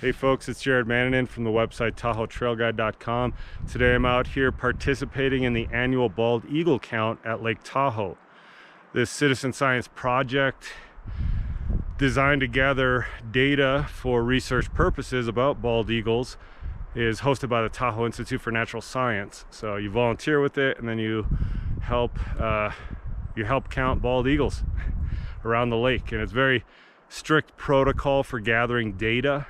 Hey folks, it's Jared Manninen from the website TahoeTrailGuide.com. Today I'm out here participating in the annual bald eagle count at Lake Tahoe. This citizen science project designed to gather data for research purposes about bald eagles is hosted by the Tahoe Institute for Natural Science. So you volunteer with it and then you help count bald eagles around the lake. And it's very strict protocol for gathering data.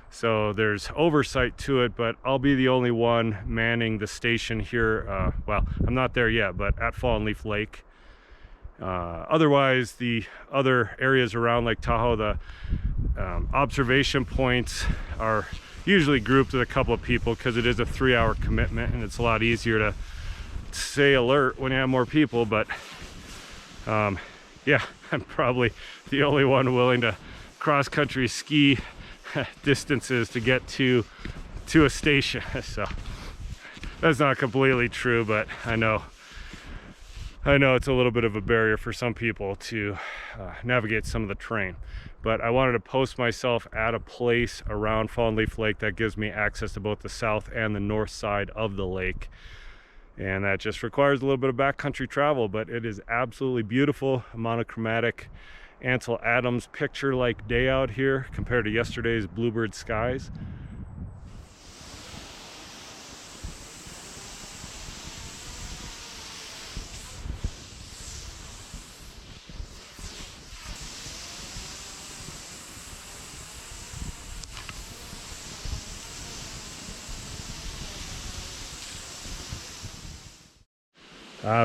So there's oversight to it, but I'll be the only one manning the station here. Well, I'm not there yet, but at Fallen Leaf Lake. Otherwise, the other areas around Lake Tahoe, the observation points are usually grouped with a couple of people because it is a 3-hour commitment and it's a lot easier to stay alert when you have more people. But yeah, I'm probably the only one willing to cross-country ski distances to get to a station. So that's not completely true, but I know it's a little bit of a barrier for some people to navigate some of the terrain. But I wanted to post myself at a place around Fallen Leaf Lake that gives me access to both the south and the north side of the lake. And that just requires a little bit of backcountry travel, but it is absolutely beautiful, a monochromatic Ansel Adams picture-like day out here compared to yesterday's bluebird skies.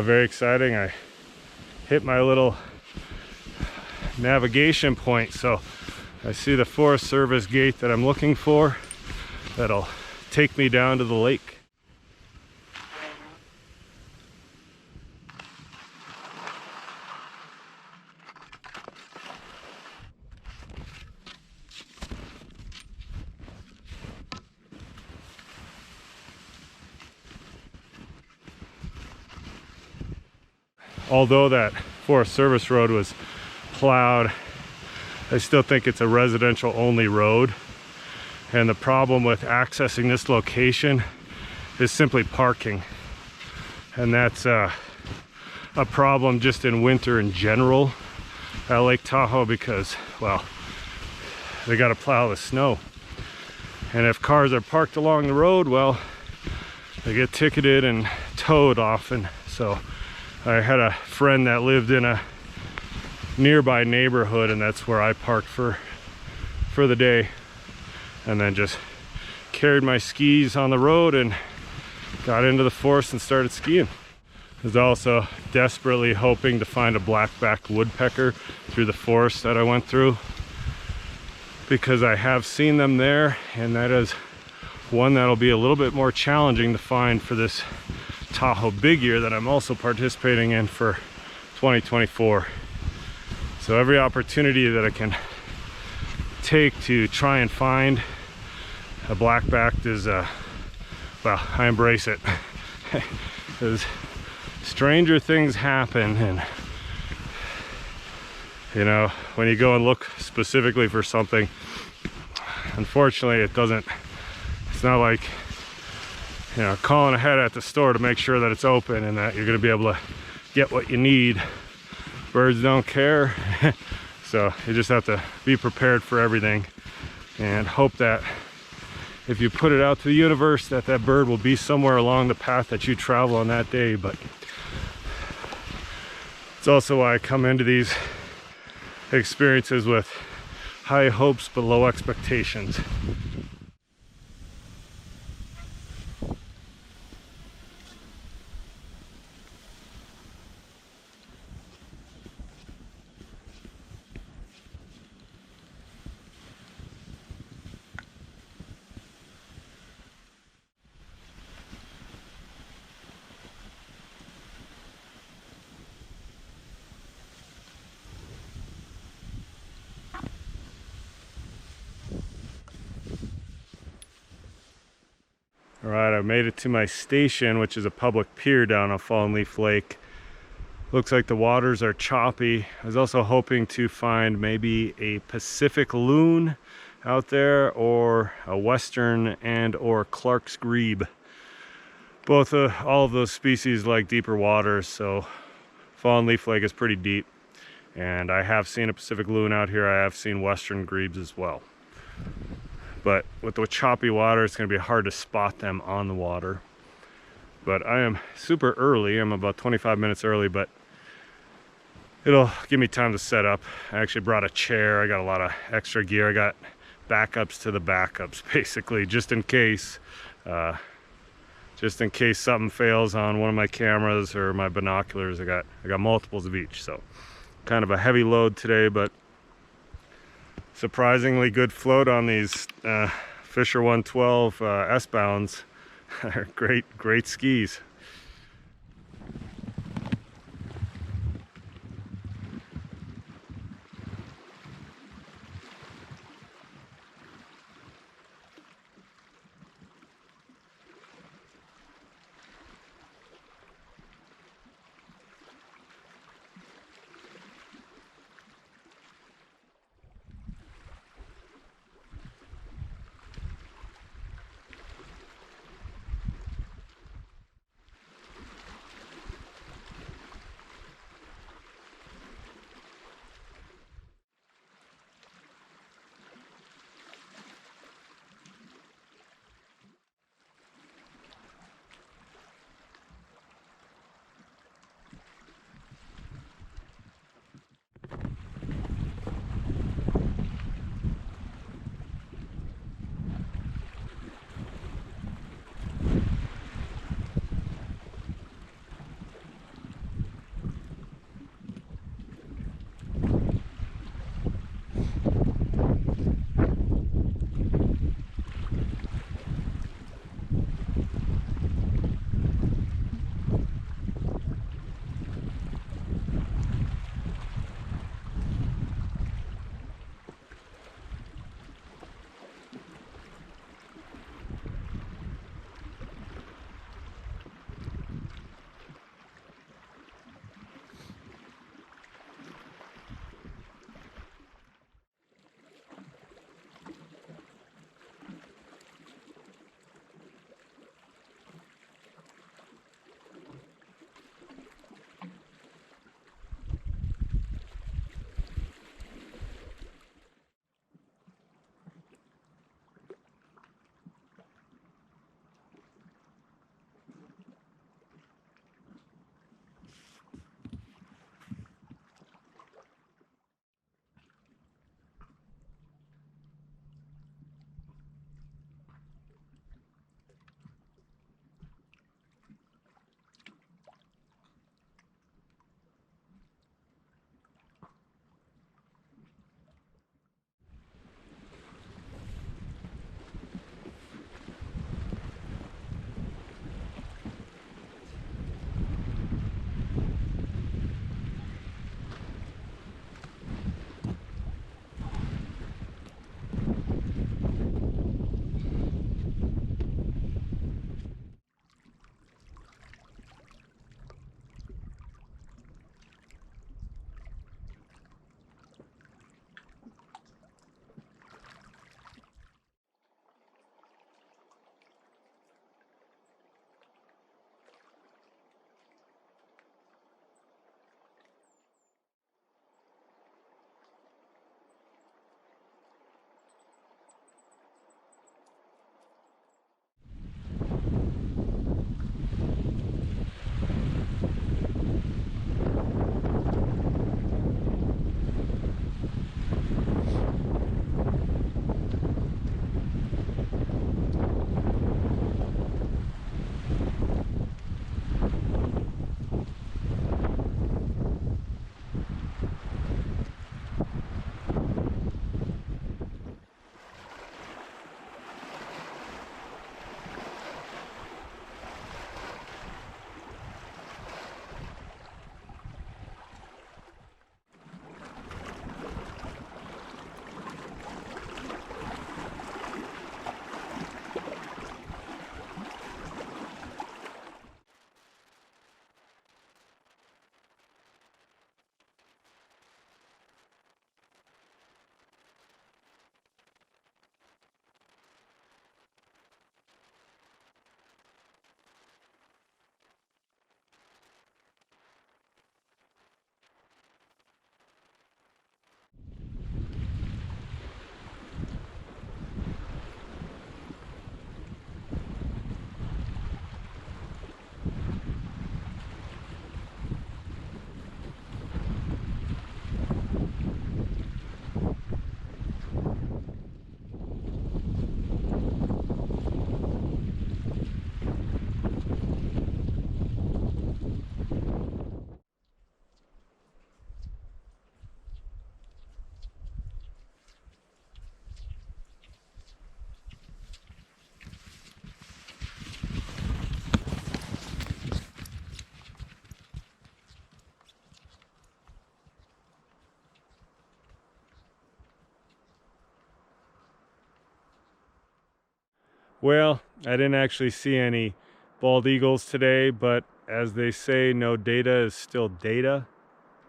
Very exciting. I hit my little navigation point, so I see the Forest Service gate that I'm looking for that'll take me down to the lake. Although that Forest Service road was plowed, I still think it's a residential only road. And the problem with accessing this location is simply parking. And that's a problem just in winter in general at Lake Tahoe because, well, they got to plow the snow. And if cars are parked along the road, well, they get ticketed and towed often. So I had a friend that lived in a nearby neighborhood, and that's where I parked for the day, and then just carried my skis on the road and got into the forest and started skiing. I was also desperately hoping to find a black-backed woodpecker through the forest that I went through, because I have seen them there, and that is one that'll be a little bit more challenging to find for this Tahoe Big Year that I'm also participating in for 2024. So every opportunity that I can take to try and find a black-backed is, well, I embrace it. Because stranger things happen, and you know, when you go and look specifically for something, unfortunately it's not like, you know, calling ahead at the store to make sure that it's open and that you're going to be able to get what you need. Birds don't care. So you just have to be prepared for everything and hope that if you put it out to the universe that that bird will be somewhere along the path that you travel on that day. But it's also why I come into these experiences with high hopes but low expectations. All right, I made it to my station, which is a public pier down on Fallen Leaf Lake. Looks like the waters are choppy. I was also hoping to find maybe a Pacific loon out there, or a western and or Clark's grebe. Both all of those species like deeper waters, so Fallen Leaf Lake is pretty deep. And I have seen a Pacific loon out here. I have seen western grebes as well. But with the choppy water, it's going to be hard to spot them on the water. But I am super early. I'm about 25 minutes early, but it'll give me time to set up. I actually brought a chair. I got a lot of extra gear. I got backups to the backups, basically, just in case something fails on one of my cameras or my binoculars. I got multiples of each, so kind of a heavy load today, but surprisingly good float on these Fisher 112 S-bounds. They're great skis. Well, I didn't actually see any bald eagles today, but as they say, no data is still data.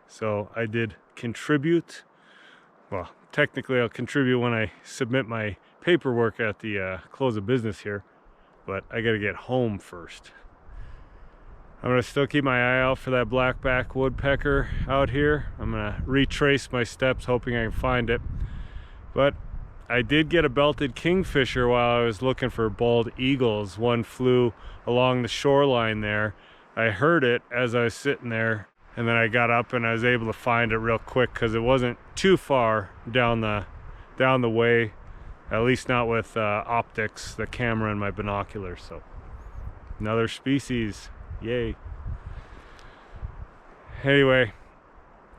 So I did contribute. Well, technically I'll contribute when I submit my paperwork at the close of business here, but I gotta get home first. I'm gonna still keep my eye out for that blackback woodpecker out here. I'm gonna retrace my steps, hoping I can find it. But I did get a belted kingfisher while I was looking for bald eagles. One flew along the shoreline there. I heard it as I was sitting there, and then I got up and I was able to find it real quick because it wasn't too far down the way, at least not with optics, the camera and my binoculars. So another species, yay. Anyway,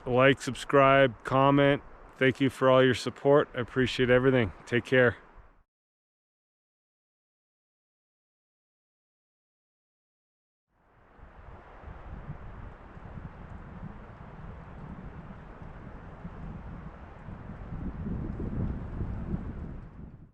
like, subscribe, comment. Thank you for all your support. I appreciate everything. Take care.